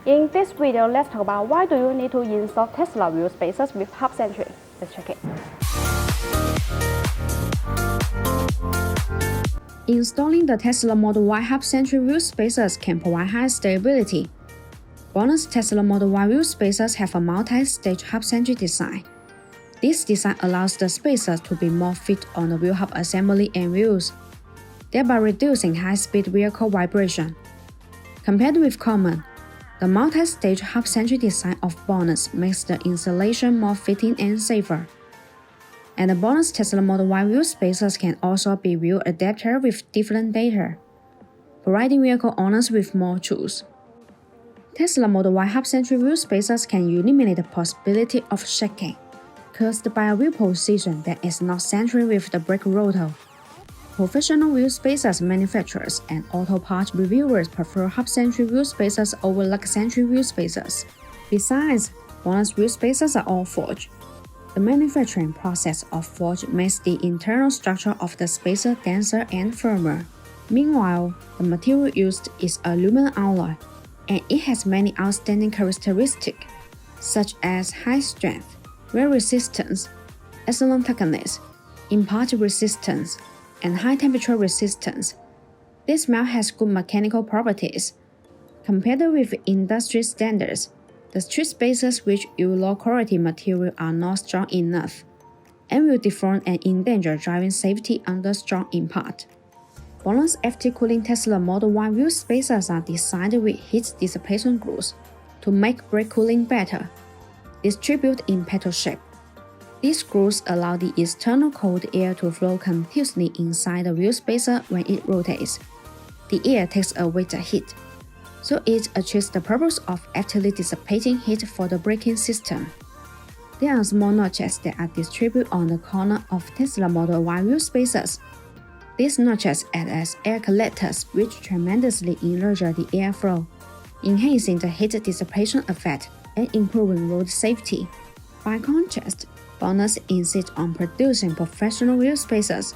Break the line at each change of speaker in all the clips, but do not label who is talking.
In this video, let's talk about why do you need to install Tesla wheel spacers with Hub-Centric. Let's check it.
Installing the Tesla Model Y Hub-Centric wheel spacers can provide high stability. BONOSS Tesla Model Y wheel spacers have a multi-stage Hub-Centric design. This design allows the spacers to be more fit on the wheel hub assembly and wheels, thereby reducing high-speed vehicle vibration. Compared with common, the multi-stage Hub-Centric design of BONOSS makes the installation more fitting and safer. And the BONOSS Tesla Model Y wheel spacers can also be wheel adapted with different data, providing vehicle owners with more choice. Tesla Model Y Hub-Centric wheel spacers can eliminate the possibility of shaking caused by a wheel position that is not centered with the brake rotor. Professional wheel spacers manufacturers and auto parts reviewers prefer Hub-Centric wheel spacers over bloxsport wheel spacers. Besides, BONOSS wheel spacers are all forged. The manufacturing process of forge makes the internal structure of the spacer denser and firmer. Meanwhile, the material used is aluminum alloy, and it has many outstanding characteristics, such as high strength, wear resistance, excellent thickness, impact resistance, and high temperature resistance. This melt has good mechanical properties. Compared with industry standards, the street spacers which use low-quality material are not strong enough, and will deform and endanger driving safety under strong impact. BONOSS FT cooling Tesla Model Y wheel spacers are designed with heat dissipation grooves to make brake cooling better, distributed in petal shape. These grooves allow the external cold air to flow continuously inside the wheel spacer when it rotates. The air takes away the heat, so it achieves the purpose of actively dissipating heat for the braking system. There are small notches that are distributed on the corner of Tesla Model Y wheel spacers. These notches act as air collectors which tremendously enlarge the airflow, enhancing the heat dissipation effect and improving road safety. By contrast, BONOSS insists on producing professional wheel spacers,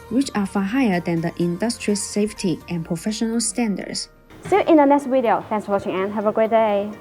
which are far higher than the industry's safety and professional standards.
See you in the next video. Thanks for watching and have a great day.